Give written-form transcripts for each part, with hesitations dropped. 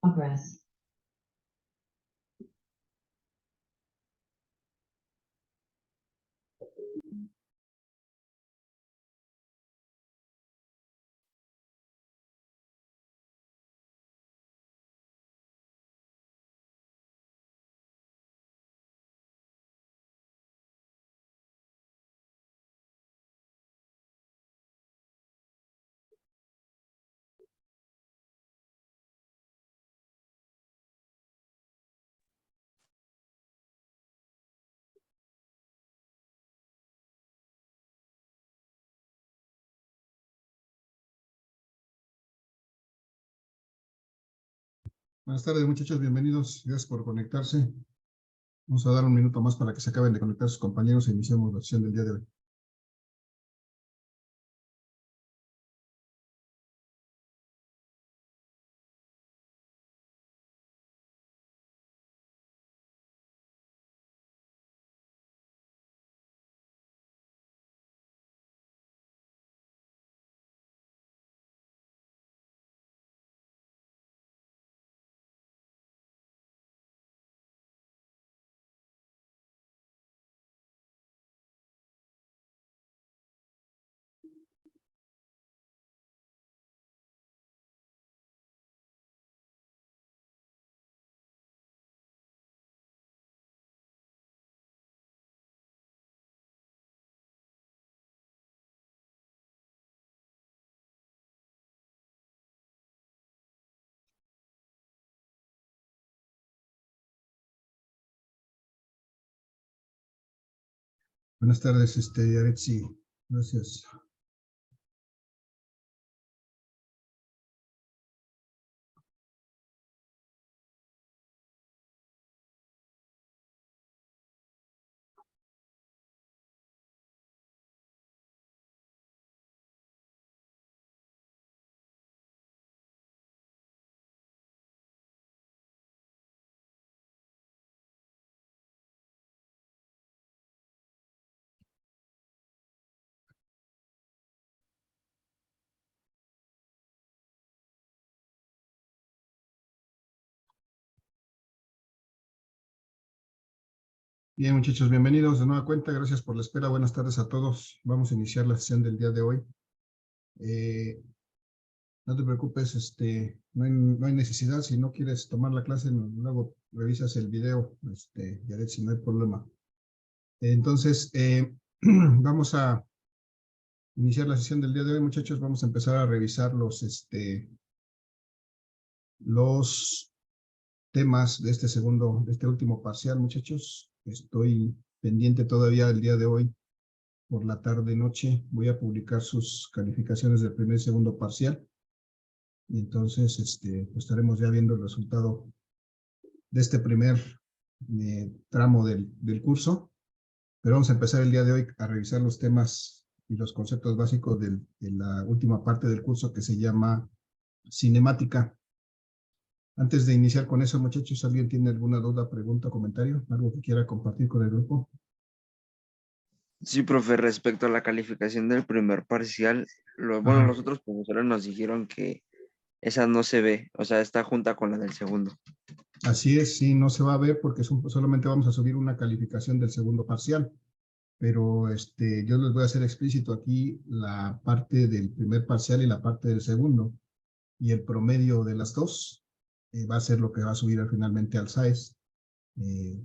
Progress. Buenas tardes, muchachos, bienvenidos. Gracias por conectarse. Vamos a dar un minuto más para que se acaben de conectar sus compañeros e iniciemos la sesión del día de hoy. Buenas tardes, Aretsi. Gracias. Bien, muchachos, bienvenidos de nueva cuenta. Gracias por la espera. Buenas tardes a todos. Vamos a iniciar la sesión del día de hoy. No te preocupes, no hay necesidad. Si no quieres tomar la clase, luego revisas el video, Aretsi, no hay problema. Entonces, vamos a iniciar la sesión del día de hoy, muchachos. Vamos a empezar a revisar los temas de este último parcial, muchachos. Estoy pendiente todavía el día de hoy, por la tarde-noche. Voy a publicar sus calificaciones del primer y segundo parcial. Y entonces, pues estaremos ya viendo el resultado de este primer tramo del curso. Pero vamos a empezar el día de hoy a revisar los temas y los conceptos básicos de la última parte del curso que se llama cinemática. Antes de iniciar con eso, muchachos, ¿alguien tiene alguna duda, pregunta, comentario? ¿Algo que quiera compartir con el grupo? Sí, profe, respecto a la calificación del primer parcial, Ajá. los otros profesores nos dijeron que esa no se ve, o sea, está junta con la del segundo. Así es, sí, no se va a ver porque solamente vamos a subir una calificación del segundo parcial. Pero yo les voy a hacer explícito aquí la parte del primer parcial y la parte del segundo. Y el promedio de las dos va a ser lo que va a subir finalmente al SAES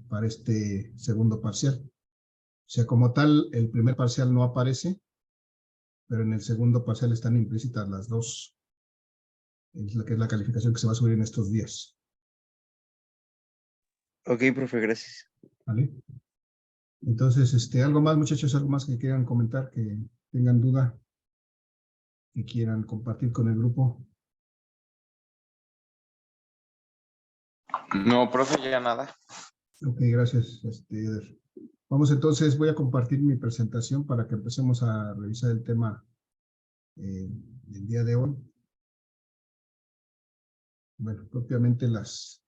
para este segundo parcial. O sea, como tal, el primer parcial no aparece, pero en el segundo parcial están implícitas las dos. Es la que es la calificación que se va a subir en estos días. Ok, profe, gracias. ¿Vale? Entonces, algo más, muchachos, algo más que quieran comentar, que tengan duda, que quieran compartir con el grupo. No, profe, ya nada. Ok, gracias, Eder. Vamos entonces, voy a compartir mi presentación para que empecemos a revisar el tema del día de hoy. Bueno, propiamente las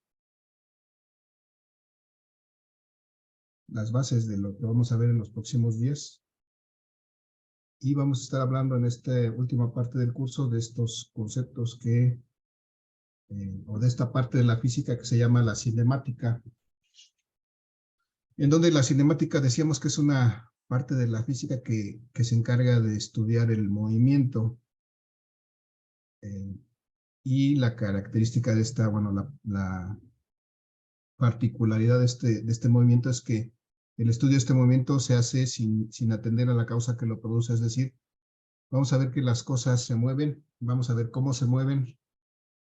bases de lo que vamos a ver en los próximos días. Y vamos a estar hablando en esta última parte del curso de estos conceptos que o de esta parte de la física que se llama la cinemática, en donde la cinemática decíamos que es una parte de la física que se encarga de estudiar el movimiento, y la característica de esta, bueno, la particularidad de este movimiento es que el estudio de este movimiento se hace sin atender a la causa que lo produce, es decir, vamos a ver que las cosas se mueven, vamos a ver cómo se mueven,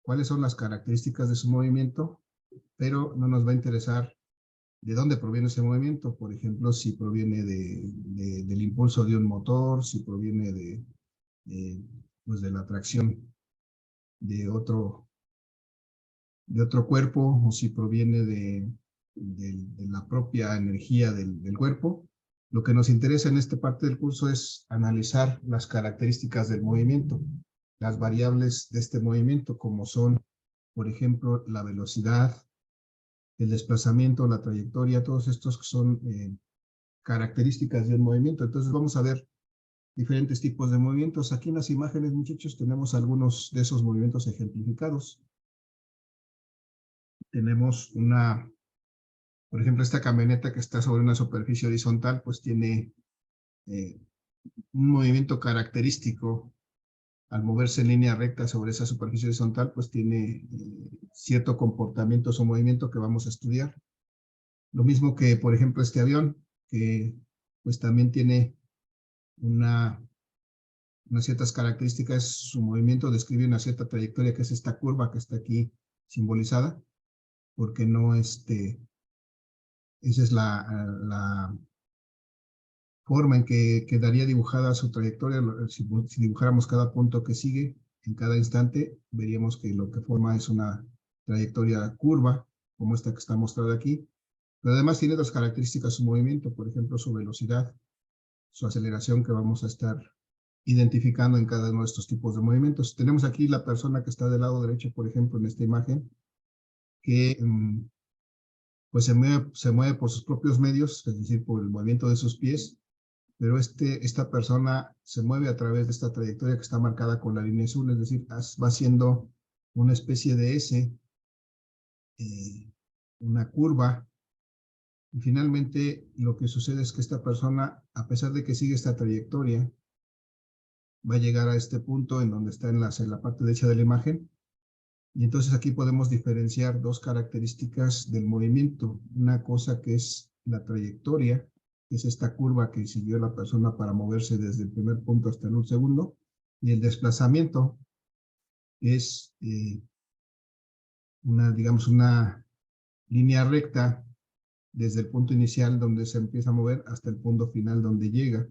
cuáles son las características de su movimiento, pero no nos va a interesar de dónde proviene ese movimiento, por ejemplo, si proviene del impulso de un motor, si proviene pues de la atracción de otro cuerpo, o si proviene de la propia energía del cuerpo. Lo que nos interesa en esta parte del curso es analizar las características del movimiento, las variables de este movimiento, como son, por ejemplo, la velocidad, el desplazamiento, la trayectoria, todos estos que son características de un movimiento. Entonces vamos a ver diferentes tipos de movimientos. Aquí en las imágenes, muchachos, tenemos algunos de esos movimientos ejemplificados. Tenemos por ejemplo, esta camioneta que está sobre una superficie horizontal, pues tiene un movimiento característico. Al moverse en línea recta sobre esa superficie horizontal, pues tiene cierto comportamiento o movimiento que vamos a estudiar. Lo mismo que, por ejemplo, este avión, que pues también tiene unas ciertas características. Su movimiento describe una cierta trayectoria, que es esta curva que está aquí simbolizada, porque no esa es la forma en que quedaría dibujada su trayectoria. Si dibujáramos cada punto que sigue en cada instante, veríamos que lo que forma es una trayectoria curva, como esta que está mostrada aquí. Pero además tiene otras características su movimiento, por ejemplo, su velocidad, su aceleración, que vamos a estar identificando en cada uno de estos tipos de movimientos. Tenemos aquí la persona que está del lado derecho, por ejemplo, en esta imagen, que pues se mueve por sus propios medios, es decir, por el movimiento de sus pies, pero esta persona se mueve a través de esta trayectoria que está marcada con la línea azul, es decir, va haciendo una especie de S, una curva, y finalmente lo que sucede es que esta persona, a pesar de que sigue esta trayectoria, va a llegar a este punto en donde está en la parte derecha de la imagen, y entonces aquí podemos diferenciar dos características del movimiento. Una cosa que es la trayectoria, que es esta curva que siguió la persona para moverse desde el primer punto hasta el segundo, y el desplazamiento es digamos, una línea recta desde el punto inicial donde se empieza a mover hasta el punto final donde llega.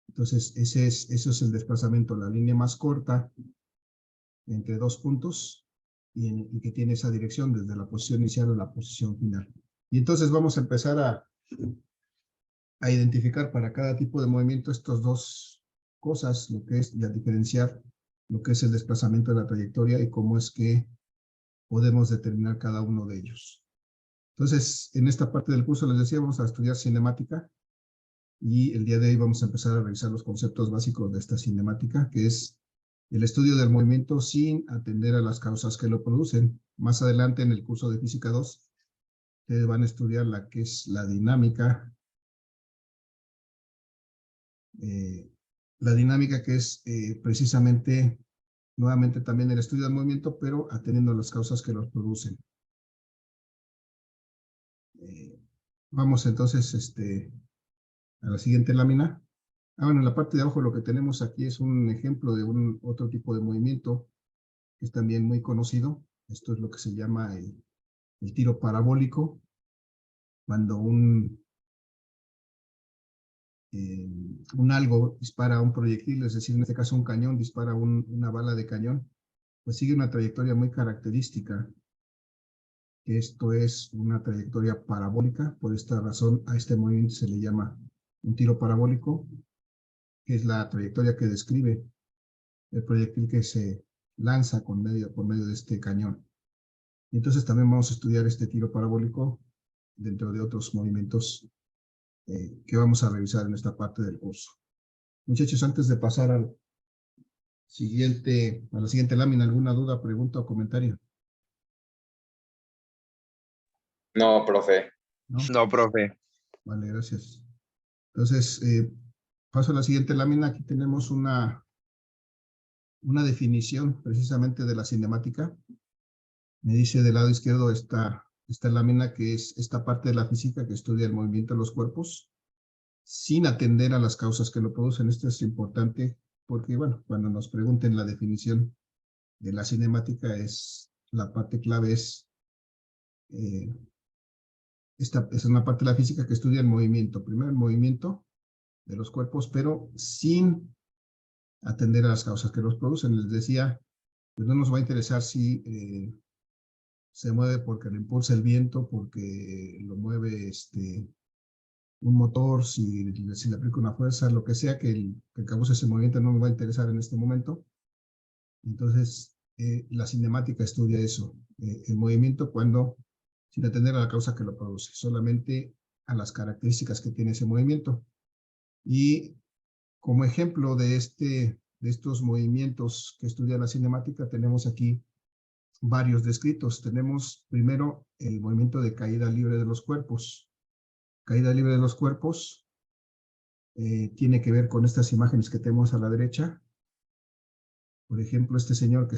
Entonces, eso es el desplazamiento, la línea más corta entre dos puntos, y que tiene esa dirección desde la posición inicial a la posición final. Y entonces vamos a empezar a identificar para cada tipo de movimiento estas dos cosas, lo que es, y a diferenciar lo que es el desplazamiento de la trayectoria y cómo es que podemos determinar cada uno de ellos. Entonces, en esta parte del curso les decía, vamos a estudiar cinemática, y el día de hoy vamos a empezar a revisar los conceptos básicos de esta cinemática, que es el estudio del movimiento sin atender a las causas que lo producen. Más adelante en el curso de Física 2, ustedes van a estudiar la que es la dinámica. La dinámica que es precisamente, nuevamente también el estudio del movimiento, pero atendiendo a las causas que los producen. Vamos entonces a la siguiente lámina. Bueno, en la parte de abajo lo que tenemos aquí es un ejemplo de otro tipo de movimiento que es también muy conocido. Esto es lo que se llama el tiro parabólico, cuando un algo dispara un proyectil, es decir, en este caso un cañón dispara una bala de cañón, pues sigue una trayectoria muy característica. Esto es una trayectoria parabólica. Por esta razón a este movimiento se le llama un tiro parabólico, que es la trayectoria que describe el proyectil que se lanza por medio de este cañón. Y entonces también vamos a estudiar este tiro parabólico dentro de otros movimientos que vamos a revisar en esta parte del curso. Muchachos, antes de pasar a la siguiente lámina, ¿alguna duda, pregunta o comentario? No, profe. ¿No? No, profe. Vale, gracias. Entonces, paso a la siguiente lámina. Aquí tenemos una definición precisamente de la cinemática. Me dice del lado izquierdo esta lámina, que es esta parte de la física que estudia el movimiento de los cuerpos sin atender a las causas que lo producen. Esto es importante porque, bueno, cuando nos pregunten la definición de la cinemática, la parte clave es esta es una parte de la física que estudia el movimiento. Primero el movimiento de los cuerpos, pero sin atender a las causas que los producen. Les decía, pues no nos va a interesar si se mueve porque lo impulsa el viento, porque lo mueve un motor, si le aplica una fuerza, lo que sea que cause ese movimiento, no nos va a interesar en este momento. Entonces, la cinemática estudia eso, el movimiento sin atender a la causa que lo produce, solamente a las características que tiene ese movimiento. Y como ejemplo de estos movimientos que estudia la cinemática, tenemos aquí varios descritos. Tenemos primero el movimiento de caída libre de los cuerpos. Caída libre de los cuerpos tiene que ver con estas imágenes que tenemos a la derecha. Por ejemplo, este señor que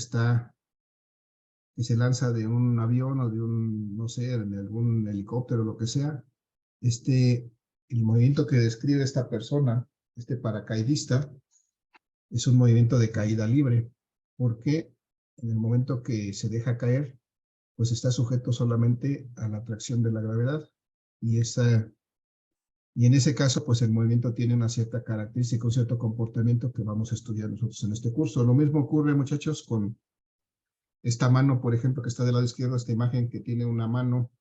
se lanza de un avión o de no sé, de algún helicóptero o lo que sea. El movimiento que describe esta persona, este paracaidista, es un movimiento de caída libre, porque en el momento que se deja caer, pues está sujeto solamente a la atracción de la gravedad, y en ese caso, pues el movimiento tiene una cierta característica, un cierto comportamiento que vamos a estudiar nosotros en este curso. Lo mismo ocurre, muchachos, con esta mano, por ejemplo, que está del lado izquierdo, esta imagen que tiene una mano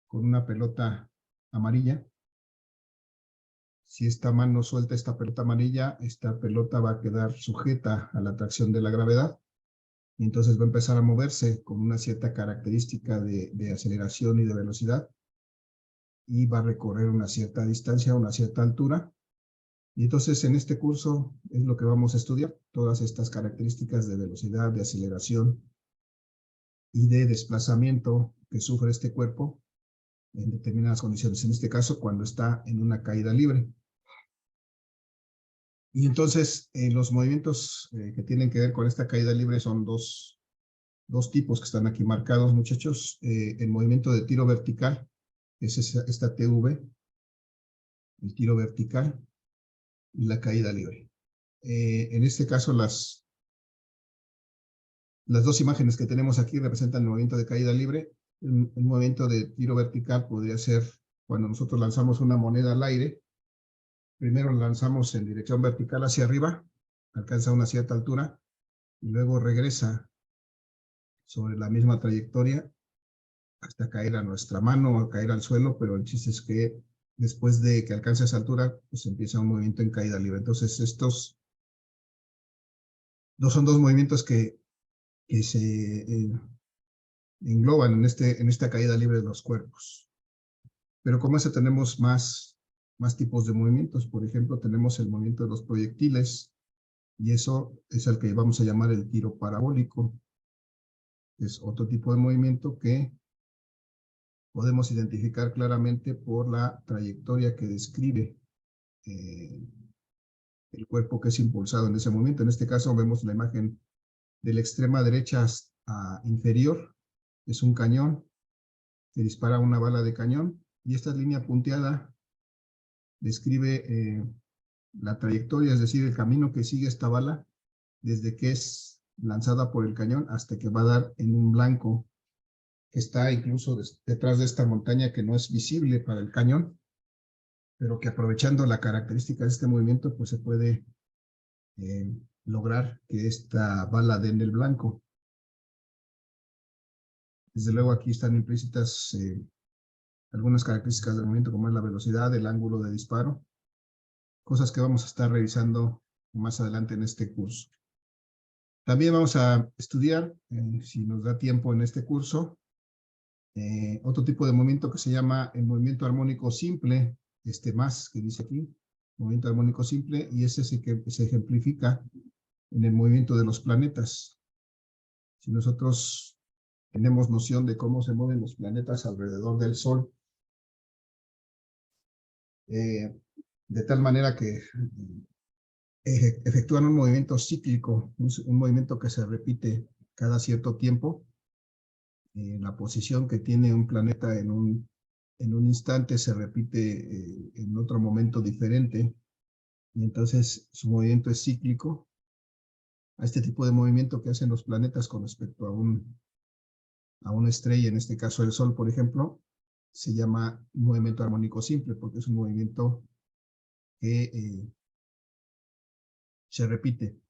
con una pelota amarilla. Si esta mano suelta esta pelota amarilla, esta pelota va a quedar sujeta a la atracción de la gravedad, y entonces va a empezar a moverse con una cierta característica de aceleración y de velocidad, y va a recorrer una cierta distancia, una cierta altura. Y entonces en este curso es lo que vamos a estudiar, todas estas características de velocidad, de aceleración y de desplazamiento que sufre este cuerpo en determinadas condiciones, en este caso cuando está en una caída libre. Y entonces los movimientos que tienen que ver con esta caída libre son dos tipos que están aquí marcados, muchachos. El movimiento de tiro vertical, es esta TV, el tiro vertical, y la caída libre. En este caso las dos imágenes que tenemos aquí representan el movimiento de caída libre. El movimiento de tiro vertical podría ser cuando nosotros lanzamos una moneda al aire. Primero la lanzamos en dirección vertical hacia arriba, alcanza una cierta altura, y luego regresa sobre la misma trayectoria hasta caer a nuestra mano o caer al suelo, pero el chiste es que después de que alcance esa altura, pues empieza un movimiento en caída libre. Entonces estos son dos movimientos que se engloban en esta caída libre de los cuerpos. Pero como ese tenemos más tipos de movimientos. Por ejemplo, tenemos el movimiento de los proyectiles, y eso es el que vamos a llamar el tiro parabólico. Es otro tipo de movimiento que podemos identificar claramente por la trayectoria que describe el cuerpo que es impulsado en ese momento. En este caso vemos la imagen de la extrema derecha a inferior. Es un cañón que dispara una bala de cañón, y esta línea punteada describe la trayectoria, es decir, el camino que sigue esta bala desde que es lanzada por el cañón hasta que va a dar en un blanco que está incluso detrás de esta montaña, que no es visible para el cañón, pero que aprovechando la característica de este movimiento, pues se puede lograr que esta bala dé en el blanco. Desde luego aquí están implícitas algunas características del movimiento, como es la velocidad, el ángulo de disparo, cosas que vamos a estar revisando más adelante en este curso. También vamos a estudiar, si nos da tiempo en este curso, otro tipo de movimiento que se llama el movimiento armónico simple, más que dice aquí, movimiento armónico simple, y ese es el que se ejemplifica en el movimiento de los planetas. Si nosotros tenemos noción de cómo se mueven los planetas alrededor del Sol, de tal manera que efectúan un movimiento cíclico, un movimiento que se repite cada cierto tiempo. La posición que tiene un planeta en un instante se repite en otro momento diferente, y entonces su movimiento es cíclico. A este tipo de movimiento que hacen los planetas con respecto a una estrella, en este caso el Sol, por ejemplo, se llama movimiento armónico simple, porque es un movimiento que se repite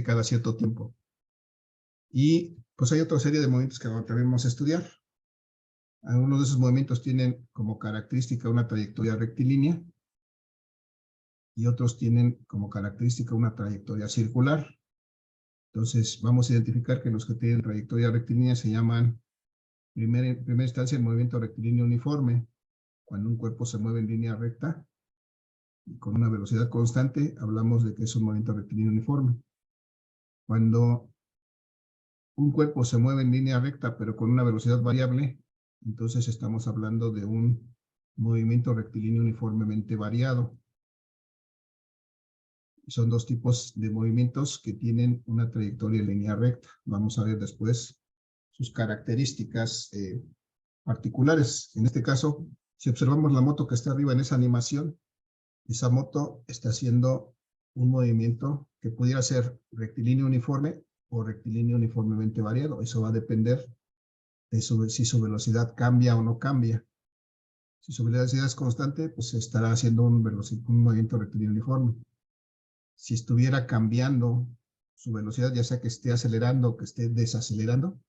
cada cierto tiempo. Y pues hay otra serie de movimientos que debemos estudiar. Algunos de esos movimientos tienen como característica una trayectoria rectilínea y otros tienen como característica una trayectoria circular. Entonces vamos a identificar que los que tienen trayectoria rectilínea se llaman, en primera instancia, el movimiento rectilíneo uniforme. Cuando un cuerpo se mueve en línea recta y con una velocidad constante, hablamos de que es un movimiento rectilíneo uniforme. Cuando un cuerpo se mueve en línea recta, pero con una velocidad variable, entonces estamos hablando de un movimiento rectilíneo uniformemente variado. Son dos tipos de movimientos que tienen una trayectoria en línea recta. Vamos a ver después sus características particulares. En este caso, si observamos la moto que está arriba en esa animación, esa moto está haciendo un movimiento que pudiera ser rectilíneo uniforme o rectilíneo uniformemente variado. Eso va a depender de si su velocidad cambia o no cambia. Si su velocidad es constante, pues estará haciendo un movimiento rectilíneo uniforme. Si estuviera cambiando su velocidad, ya sea que esté acelerando o que esté desacelerando,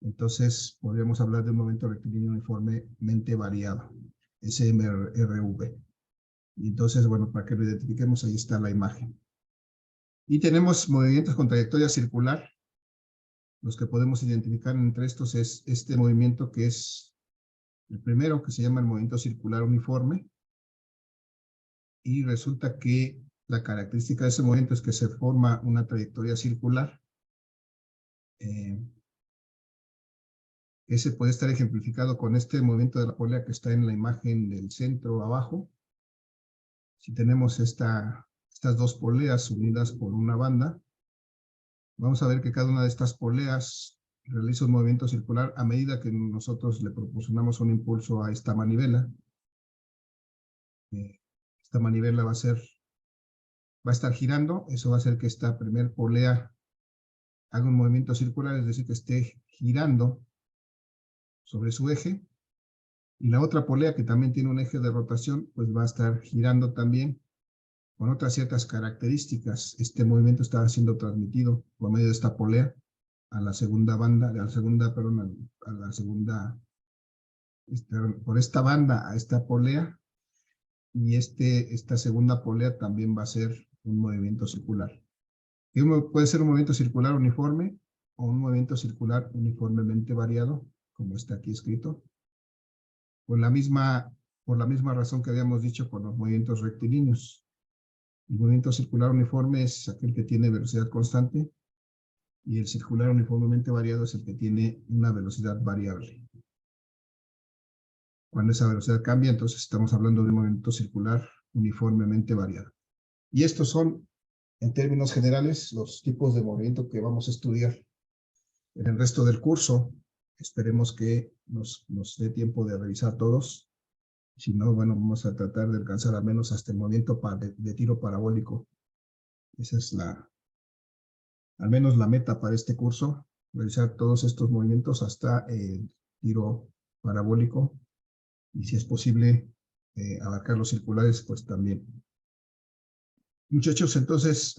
entonces podríamos hablar de un movimiento rectilíneo uniformemente variado, SMRV. Y entonces, bueno, para que lo identifiquemos, ahí está la imagen. Y tenemos movimientos con trayectoria circular. Los que podemos identificar entre estos es este movimiento que es el primero, que se llama el movimiento circular uniforme. Y resulta que la característica de ese movimiento es que se forma una trayectoria circular. Ese puede estar ejemplificado con este movimiento de la polea que está en la imagen del centro abajo. Si tenemos estas dos poleas unidas por una banda, vamos a ver que cada una de estas poleas realiza un movimiento circular a medida que nosotros le proporcionamos un impulso a esta manivela. Esta manivela va a estar girando. Eso va a hacer que esta primer polea haga un movimiento circular, es decir, que esté girando sobre su eje. Y la otra polea, que también tiene un eje de rotación, pues va a estar girando también con otras ciertas características. Este movimiento está siendo transmitido por medio de esta polea a la segunda banda, por esta banda a esta polea, y esta segunda polea también va a ser un movimiento circular. Puede ser un movimiento circular uniforme o un movimiento circular uniformemente variado, como está aquí escrito, por la misma razón que habíamos dicho con los movimientos rectilíneos. El movimiento circular uniforme es aquel que tiene velocidad constante, y el circular uniformemente variado es el que tiene una velocidad variable. Cuando esa velocidad cambia, entonces estamos hablando de un movimiento circular uniformemente variado. Y estos son, en términos generales, los tipos de movimiento que vamos a estudiar en el resto del curso. Esperemos que nos dé tiempo de revisar todos. Si no, bueno, vamos a tratar de alcanzar al menos hasta el movimiento de tiro parabólico. Esa es al menos la meta para este curso, realizar todos estos movimientos hasta el tiro parabólico, y si es posible abarcar los circulares, pues también. Muchachos, entonces,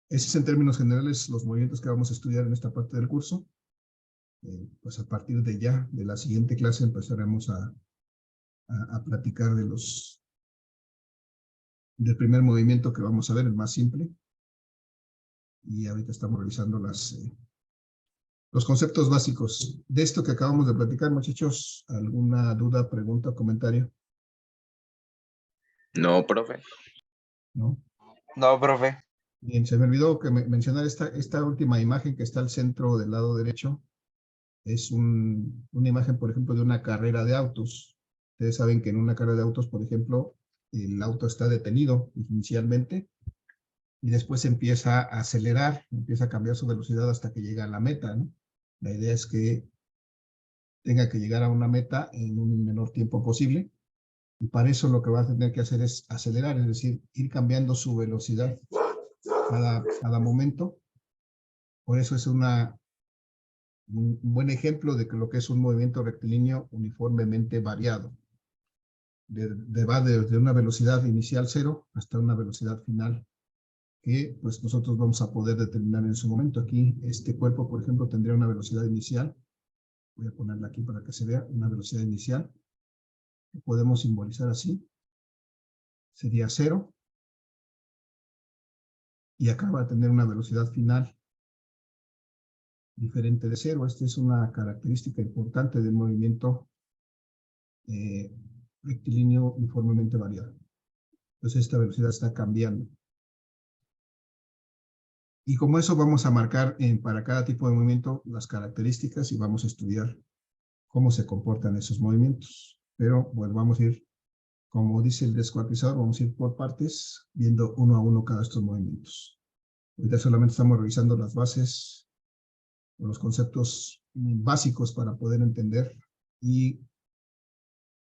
esos en términos generales los movimientos que vamos a estudiar en esta parte del curso. Pues a partir de la siguiente clase empezaremos a platicar del primer movimiento que vamos a ver, el más simple. Y ahorita estamos revisando los conceptos básicos. De esto que acabamos de platicar, muchachos, ¿alguna duda, pregunta, comentario? No, profe. ¿No? No, profe. Bien, se me olvidó que mencionar esta última imagen que está al centro del lado derecho. Es una imagen, por ejemplo, de una carrera de autos. Ustedes saben que en una carrera de autos, por ejemplo, el auto está detenido inicialmente y después empieza a acelerar, empieza a cambiar su velocidad hasta que llega a la meta, ¿no? La idea es que tenga que llegar a una meta en un menor tiempo posible y para eso lo que va a tener que hacer es acelerar, es decir, ir cambiando su velocidad cada momento. Por eso es un buen ejemplo de que lo que es un movimiento rectilíneo uniformemente variado. Va desde una velocidad inicial 0 hasta una velocidad final que pues nosotros vamos a poder determinar en su momento. Aquí este cuerpo, por ejemplo, tendría una velocidad inicial. Voy a ponerla aquí para que se vea una velocidad inicial. Que podemos simbolizar así. Sería 0. Y acá va a tener una velocidad final diferente de 0. Esta es una característica importante del movimiento rectilíneo uniformemente variado. Entonces esta velocidad está cambiando. Y como eso vamos a marcar para cada tipo de movimiento las características y vamos a estudiar cómo se comportan esos movimientos. Pero bueno, vamos a ir, como dice el descuartizador, vamos a ir por partes, viendo uno a uno cada de estos movimientos. Ahorita solamente estamos revisando las bases, los conceptos básicos para poder entender y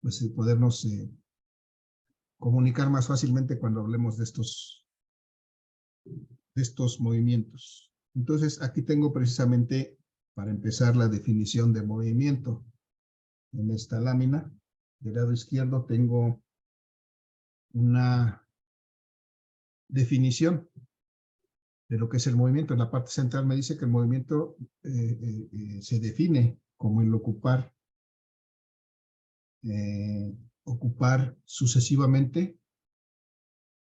pues podernos comunicar más fácilmente cuando hablemos de estos movimientos. Entonces, aquí tengo precisamente, para empezar, la definición de movimiento. En esta lámina, del lado izquierdo, tengo una definición de lo que es el movimiento. En la parte central me dice que el movimiento se define como el ocupar sucesivamente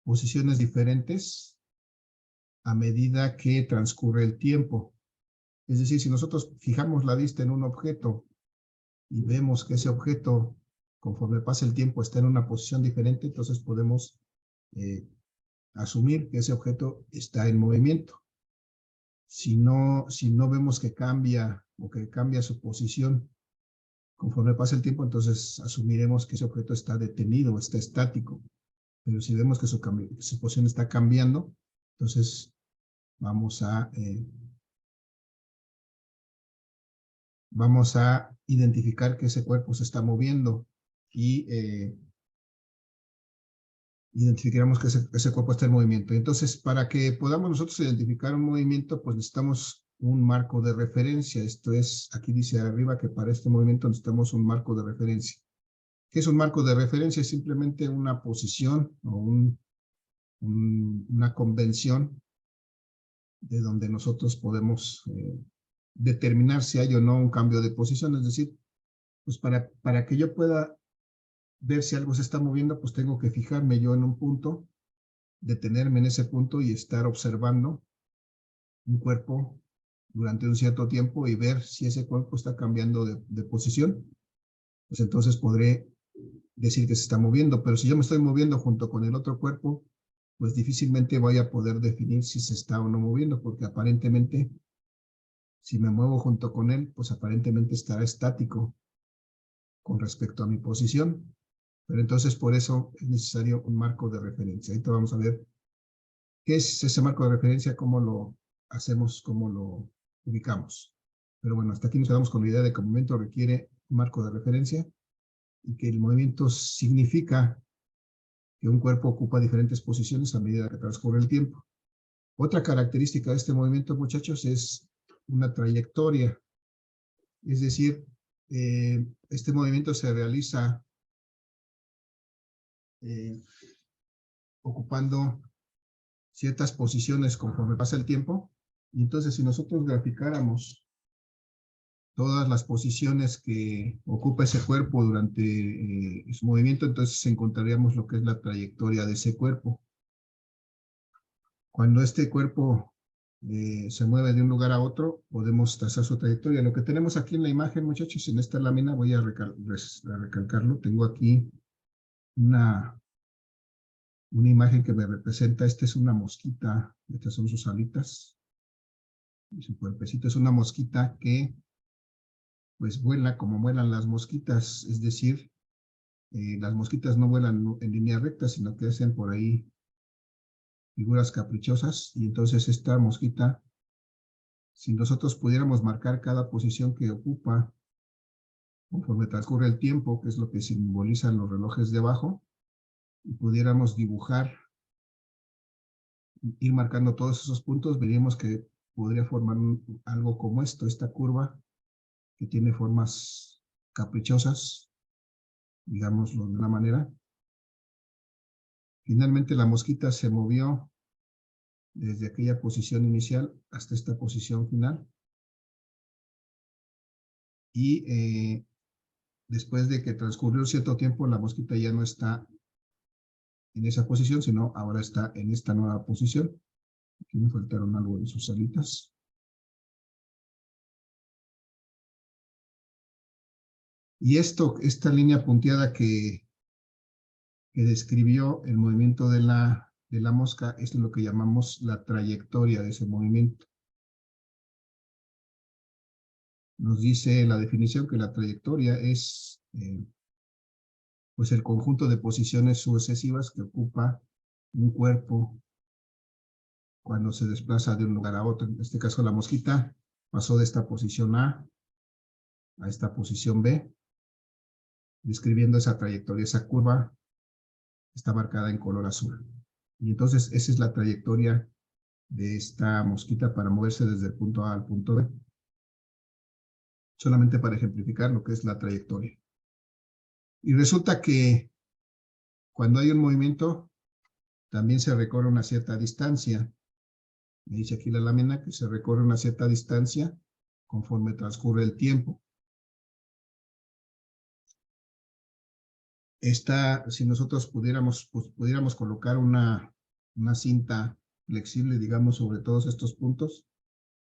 posiciones diferentes a medida que transcurre el tiempo. Es decir, si nosotros fijamos la vista en un objeto y vemos que ese objeto, conforme pasa el tiempo, está en una posición diferente, entonces podemos asumir que ese objeto está en movimiento. Si no vemos que cambia o que cambia su posición conforme pasa el tiempo, entonces asumiremos que ese objeto está detenido, está estático. Pero si vemos que su posición está cambiando, entonces vamos a identificar que ese cuerpo se está moviendo y identificaremos que ese cuerpo está en movimiento. Entonces, para que podamos nosotros identificar un movimiento, pues necesitamos un marco de referencia. Esto es, aquí dice arriba que para este movimiento necesitamos un marco de referencia. ¿Qué es un marco de referencia? Es simplemente una posición o una convención de donde nosotros podemos determinar si hay o no un cambio de posición. Es decir, pues para que yo pueda ver si algo se está moviendo, pues tengo que fijarme yo en un punto, detenerme en ese punto y estar observando un cuerpo durante un cierto tiempo y ver si ese cuerpo está cambiando de posición. Pues entonces podré decir que se está moviendo, pero si yo me estoy moviendo junto con el otro cuerpo, pues difícilmente voy a poder definir si se está o no moviendo, porque aparentemente, si me muevo junto con él, pues aparentemente estará estático con respecto a mi posición. Pero entonces por eso es necesario un marco de referencia. Ahorita vamos a ver qué es ese marco de referencia, cómo lo hacemos, cómo lo ubicamos. Pero bueno, hasta aquí nos quedamos con la idea de que el movimiento requiere un marco de referencia y que el movimiento significa que un cuerpo ocupa diferentes posiciones a medida que transcurre el tiempo. Otra característica de este movimiento, muchachos, es una trayectoria. Es decir, este movimiento se realiza ocupando ciertas posiciones conforme pasa el tiempo. Y entonces, si nosotros graficáramos todas las posiciones que ocupa ese cuerpo durante su movimiento, entonces encontraríamos lo que es la trayectoria de ese cuerpo. Cuando este cuerpo se mueve de un lugar a otro, podemos trazar su trayectoria. Lo que tenemos aquí en la imagen, muchachos, en esta lámina, voy a recalcarlo, tengo aquí una una imagen que me representa. Esta es una mosquita, estas son sus alitas, y su cuerpecito es una mosquita que pues vuela como vuelan las mosquitas, es decir, las mosquitas no vuelan en línea recta, sino que hacen por ahí figuras caprichosas, y entonces esta mosquita, si nosotros pudiéramos marcar cada posición que ocupa conforme transcurre el tiempo, que es lo que simbolizan los relojes de abajo, y pudiéramos dibujar, ir marcando todos esos puntos, veríamos que podría formar algo como esto, esta curva que tiene formas caprichosas, digámoslo de una manera. Finalmente la mosquita se movió desde aquella posición inicial hasta esta posición final, y después de que transcurrió cierto tiempo, la mosquita ya no está en esa posición, sino ahora está en esta nueva posición. Aquí me faltaron algo de sus alitas. Y esta línea punteada que describió el movimiento de la mosca, es lo que llamamos la trayectoria de ese movimiento. Nos dice la definición que la trayectoria es pues el conjunto de posiciones sucesivas que ocupa un cuerpo cuando se desplaza de un lugar a otro. En este caso la mosquita pasó de esta posición A esta posición B, describiendo esa trayectoria, esa curva está marcada en color azul. Y entonces esa es la trayectoria de esta mosquita para moverse desde el punto A al punto B. Solamente para ejemplificar lo que es la trayectoria. Y resulta que cuando hay un movimiento, también se recorre una cierta distancia. Me dice aquí la lámina que se recorre una cierta distancia conforme transcurre el tiempo. Si nosotros pudiéramos colocar una cinta flexible, digamos, sobre todos estos puntos,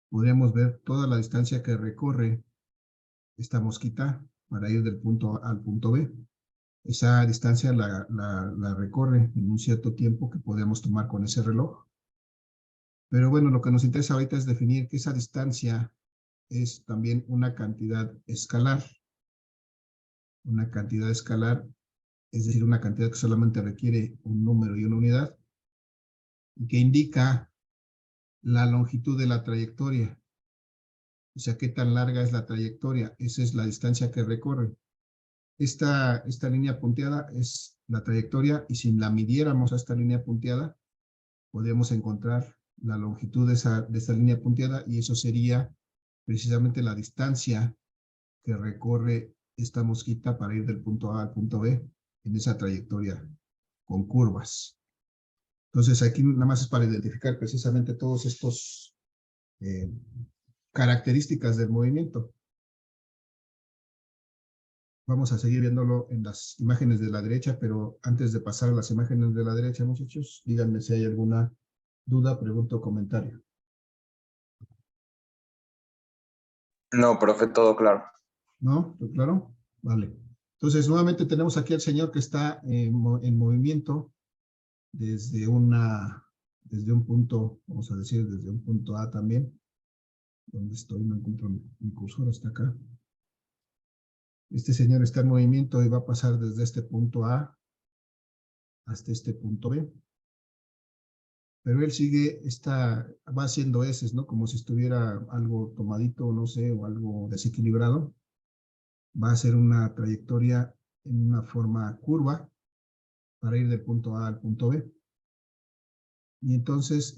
podríamos ver toda la distancia que recorre esta mosquita para ir del punto A al punto B. Esa distancia la recorre en un cierto tiempo que podemos tomar con ese reloj. Pero bueno, lo que nos interesa ahorita es definir que esa distancia es también una cantidad escalar. Una cantidad escalar, es decir, una cantidad que solamente requiere un número y una unidad, y que indica la longitud de la trayectoria. O sea, qué tan larga es la trayectoria. Esa es la distancia que recorre. Esta línea punteada es la trayectoria, y si la midiéramos a esta línea punteada, podríamos encontrar la longitud de esta línea punteada, y eso sería precisamente la distancia que recorre esta mosquita para ir del punto A al punto B en esa trayectoria con curvas. Entonces aquí nada más es para identificar precisamente todos estos características del movimiento. Vamos a seguir viéndolo en las imágenes de la derecha, pero antes de pasar a las imágenes de la derecha, muchachos, díganme si hay alguna duda, pregunta o comentario. No, profe, todo claro. ¿No? ¿Todo claro? Vale. Entonces, nuevamente tenemos aquí al señor que está en movimiento desde un punto, vamos a decir, desde un punto A también. ¿Dónde estoy? No encuentro mi cursor, está acá. Este señor está en movimiento y va a pasar desde este punto A hasta este punto B. Pero él sigue, va haciendo eses, ¿no? Como si estuviera algo tomadito, no sé, o algo desequilibrado. Va a hacer una trayectoria en una forma curva para ir del punto A al punto B. Y entonces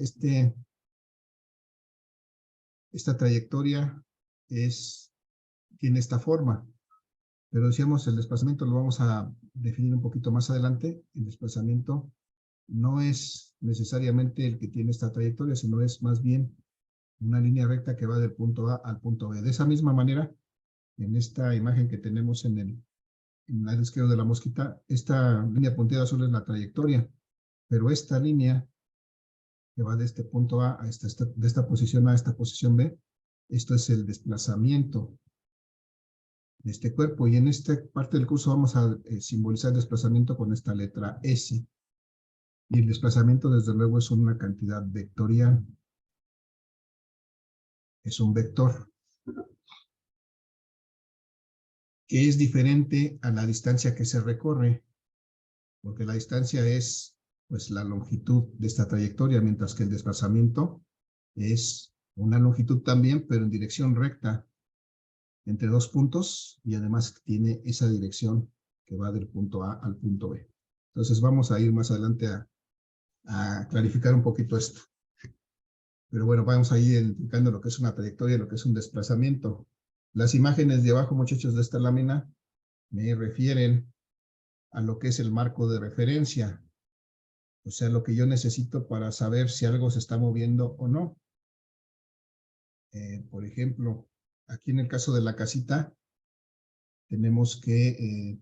esta trayectoria tiene esta forma. Pero decíamos, el desplazamiento lo vamos a definir un poquito más adelante. El desplazamiento no es necesariamente el que tiene esta trayectoria, sino es más bien una línea recta que va del punto A al punto B. De esa misma manera, en esta imagen que tenemos en el lado izquierdo de la mosquita, esta línea punteada solo es la trayectoria, pero esta línea que va de este punto A de esta posición A a esta posición B, esto es el desplazamiento de este cuerpo, y en esta parte del curso vamos a simbolizar el desplazamiento con esta letra S. Y el desplazamiento, desde luego, es una cantidad vectorial. Es un vector que es diferente a la distancia que se recorre, porque la distancia es pues la longitud de esta trayectoria, mientras que el desplazamiento es una longitud también, pero en dirección recta entre dos puntos, y además tiene esa dirección que va del punto A al punto B. Entonces vamos a ir más adelante a clarificar un poquito esto. Pero bueno, vamos a ir identificando lo que es una trayectoria y lo que es un desplazamiento. Las imágenes de abajo, muchachos, de esta lámina me refieren a lo que es el marco de referencia. O sea, lo que yo necesito para saber si algo se está moviendo o no. Por ejemplo, aquí en el caso de la casita, tenemos que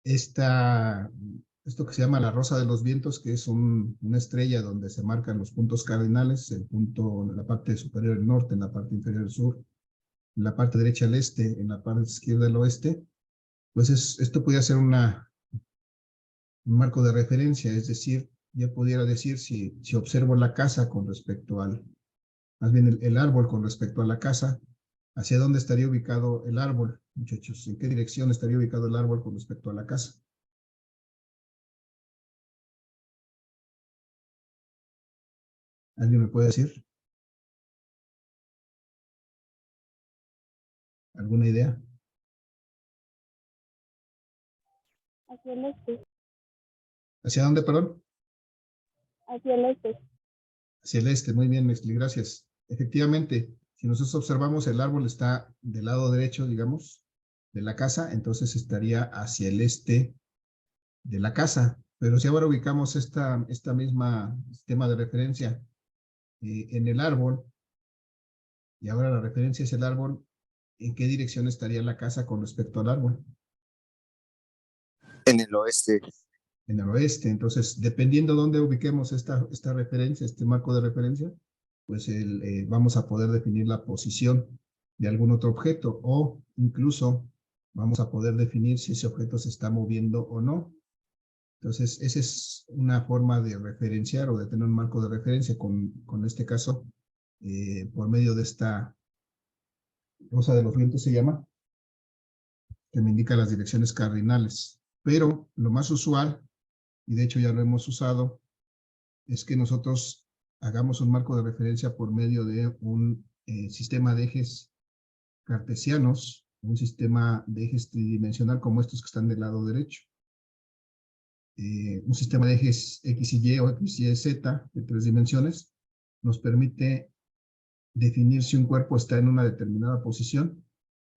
esto que se llama la rosa de los vientos, que es una estrella donde se marcan los puntos cardinales, el punto en la parte superior del norte, en la parte inferior del sur, en la parte derecha el este, en la parte izquierda el oeste, pues esto podría ser un marco de referencia, es decir, yo pudiera decir si observo la casa con respecto más bien el árbol con respecto a la casa, ¿hacia dónde estaría ubicado el árbol, muchachos? ¿En qué dirección estaría ubicado el árbol con respecto a la casa? ¿Alguien me puede decir? ¿Alguna idea? Hacia el este. ¿Hacia dónde, perdón? Hacia el este. Hacia el este, muy bien, Mexli, gracias. Efectivamente, si nosotros observamos el árbol está del lado derecho, digamos, de la casa, entonces estaría hacia el este de la casa. Pero si ahora ubicamos esta misma sistema de referencia en el árbol, y ahora la referencia es el árbol, ¿en qué dirección estaría la casa con respecto al árbol? En el oeste. En el oeste. Entonces, dependiendo de dónde ubiquemos esta referencia, este marco de referencia, pues vamos a poder definir la posición de algún otro objeto, o incluso vamos a poder definir si ese objeto se está moviendo o no. Entonces, esa es una forma de referenciar o de tener un marco de referencia con este caso, por medio de esta rosa de los vientos se llama, que me indica las direcciones cardinales. Pero lo más usual, y de hecho ya lo hemos usado, es que nosotros hagamos un marco de referencia por medio de un sistema de ejes cartesianos, un sistema de ejes tridimensional como estos que están del lado derecho. Un sistema de ejes X y Y o X, Y, Z de 3 dimensiones nos permite definir si un cuerpo está en una determinada posición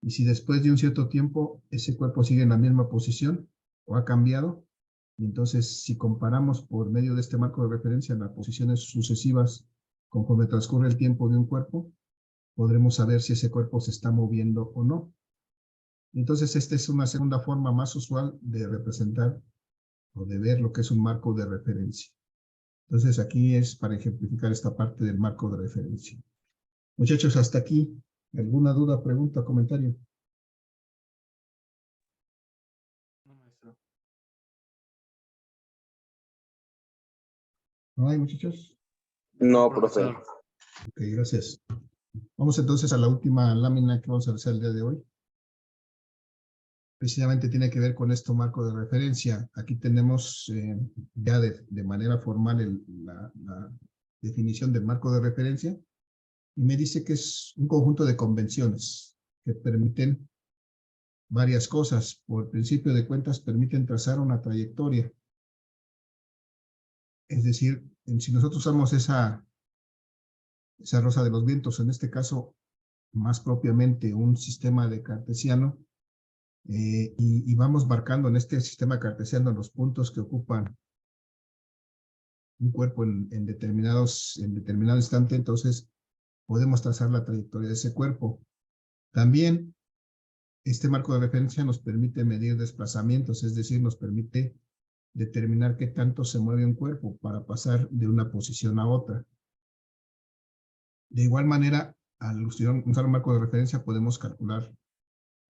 y si después de un cierto tiempo ese cuerpo sigue en la misma posición o ha cambiado. Y entonces, si comparamos por medio de este marco de referencia las posiciones sucesivas conforme transcurre el tiempo de un cuerpo, podremos saber si ese cuerpo se está moviendo o no. Entonces, esta es una segunda forma más usual de representar o de ver lo que es un marco de referencia. Entonces, aquí es para ejemplificar esta parte del marco de referencia. Muchachos, hasta aquí. ¿Alguna duda, pregunta, comentario? ¿No hay, muchachos? No, profe. Ok, gracias. Vamos entonces a la última lámina que vamos a realizar el día de hoy. Precisamente tiene que ver con esto marco de referencia. Aquí tenemos ya de manera formal la definición del marco de referencia y me dice que es un conjunto de convenciones que permiten varias cosas. Por principio de cuentas, permiten trazar una trayectoria. Es decir, si nosotros usamos esa rosa de los vientos, en este caso, más propiamente un sistema de cartesiano, y vamos marcando en este sistema cartesiano los puntos que ocupan un cuerpo en determinado instante, entonces podemos trazar la trayectoria de ese cuerpo. También este marco de referencia nos permite medir desplazamientos, es decir, nos permite determinar qué tanto se mueve un cuerpo para pasar de una posición a otra. De igual manera, al usar un marco de referencia podemos calcular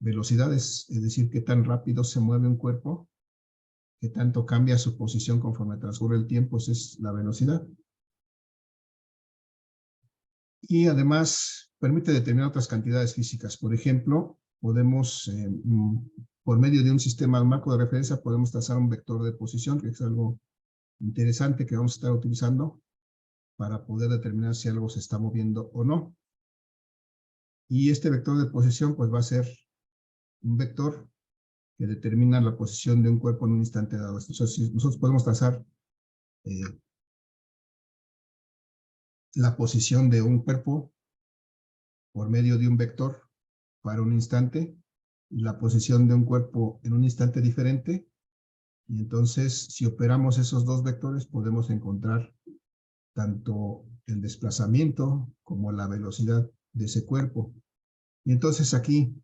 velocidades, es decir, qué tan rápido se mueve un cuerpo que tanto cambia su posición conforme transcurre el tiempo, esa es la velocidad. Y además permite determinar otras cantidades físicas. Por ejemplo, podemos, por medio de un sistema de marco de referencia, podemos trazar un vector de posición, que es algo interesante que vamos a estar utilizando para poder determinar si algo se está moviendo o no. Y este vector de posición pues va a ser un vector que determina la posición de un cuerpo en un instante dado. Entonces, si nosotros podemos trazar la posición de un cuerpo por medio de un vector para un instante y la posición de un cuerpo en un instante diferente. Y entonces, si operamos esos dos vectores, podemos encontrar tanto el desplazamiento como la velocidad de ese cuerpo. Y entonces aquí,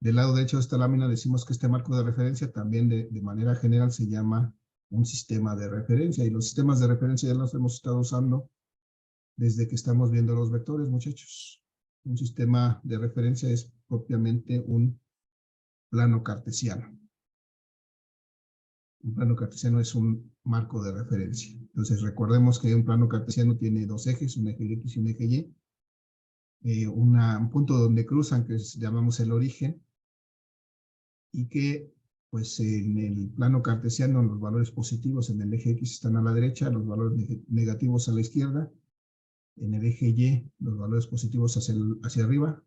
del lado derecho de esta lámina, decimos que este marco de referencia también de manera general se llama un sistema de referencia. Y los sistemas de referencia ya los hemos estado usando desde que estamos viendo los vectores, muchachos. Un sistema de referencia es propiamente un plano cartesiano. Un plano cartesiano es un marco de referencia. Entonces, recordemos que un plano cartesiano tiene dos ejes, un eje X y un eje Y. Un punto donde cruzan, que llamamos el origen, y que, pues, en el plano cartesiano, los valores positivos en el eje X están a la derecha, los valores negativos a la izquierda. En el eje Y, los valores positivos hacia arriba,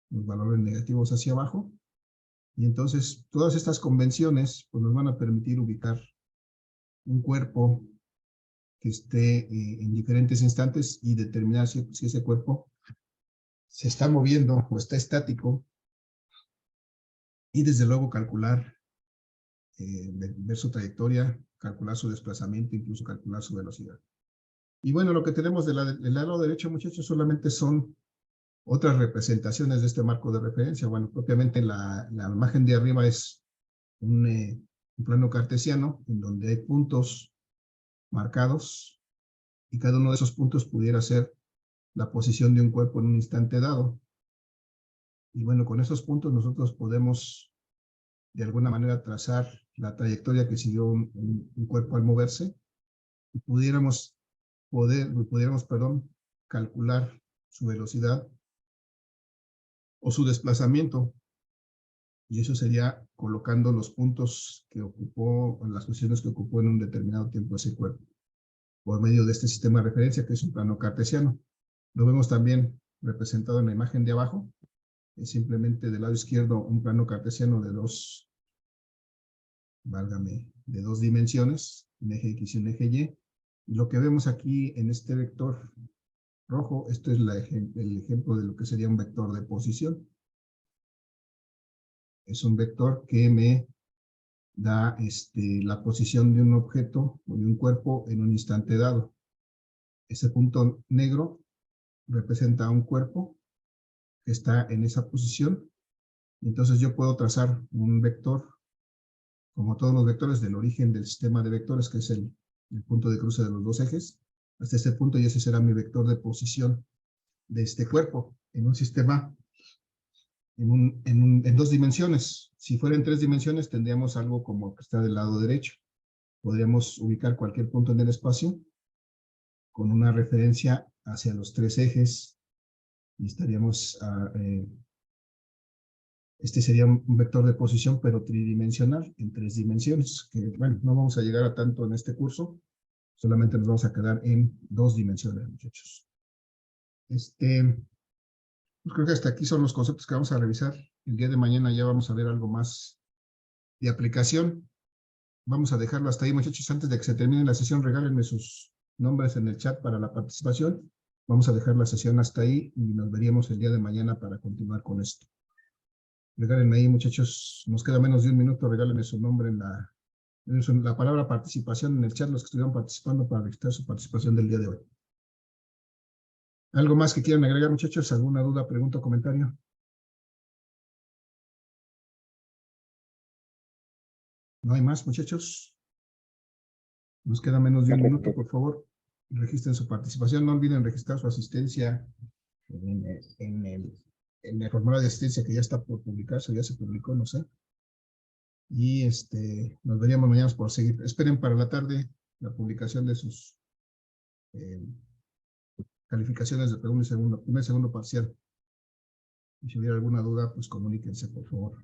los valores negativos hacia abajo. Y entonces, todas estas convenciones pues, nos van a permitir ubicar un cuerpo que esté en diferentes instantes y determinar si ese cuerpo se está moviendo o está estático. Y desde luego calcular, ver su trayectoria, calcular su desplazamiento, incluso calcular su velocidad. Y bueno, lo que tenemos del lado derecho, muchachos, solamente son otras representaciones de este marco de referencia. Bueno, propiamente la imagen de arriba es un plano cartesiano en donde hay puntos marcados y cada uno de esos puntos pudiera ser la posición de un cuerpo en un instante dado. Y bueno, con esos puntos nosotros podemos de alguna manera trazar la trayectoria que siguió un cuerpo al moverse y pudiéramos calcular su velocidad o su desplazamiento. Y eso sería colocando los puntos que ocupó, en las posiciones que ocupó en un determinado tiempo ese cuerpo, por medio de este sistema de referencia que es un plano cartesiano. Lo vemos también representado en la imagen de abajo. Es simplemente del lado izquierdo un plano cartesiano de dos dimensiones, un eje X y un eje Y. Y lo que vemos aquí en este vector rojo, esto es el ejemplo de lo que sería un vector de posición. Es un vector que me da la posición de un objeto o de un cuerpo en un instante dado. Ese punto negro representa un cuerpo que está en esa posición. Entonces yo puedo trazar un vector, como todos los vectores, del origen del sistema de vectores, que es el punto de cruce de los dos ejes, hasta este punto, y ese será mi vector de posición de este cuerpo en un sistema en dos dimensiones. Si fuera en tres dimensiones, tendríamos algo como que está del lado derecho. Podríamos ubicar cualquier punto en el espacio con una referencia hacia los tres ejes y estaríamos este sería un vector de posición, pero tridimensional, en tres dimensiones, que bueno, no vamos a llegar a tanto en este curso, solamente nos vamos a quedar en dos dimensiones, muchachos. Pues creo que hasta aquí son los conceptos que vamos a revisar. El día de mañana ya vamos a ver algo más de aplicación. Vamos a dejarlo hasta ahí, muchachos. Antes de que se termine la sesión, regálenme sus nombres en el chat para la participación. Vamos a dejar la sesión hasta ahí y nos veríamos el día de mañana para continuar con esto. Regálenme ahí, muchachos. Nos queda menos de un minuto. Regálenme su nombre en la palabra participación en el chat, los que estuvieron participando, para registrar su participación del día de hoy. ¿Algo más que quieran agregar, muchachos? ¿Alguna duda, pregunta o comentario? ¿No hay más, muchachos? Nos queda menos de un minuto, por favor. Registren su participación. No olviden registrar su asistencia en el formulario de asistencia que ya está por publicarse, ya se publicó, no sé. Y nos veríamos mañana por seguir. Esperen para la tarde la publicación de sus calificaciones de primer y segundo parcial. Y si hubiera alguna duda, pues comuníquense, por favor.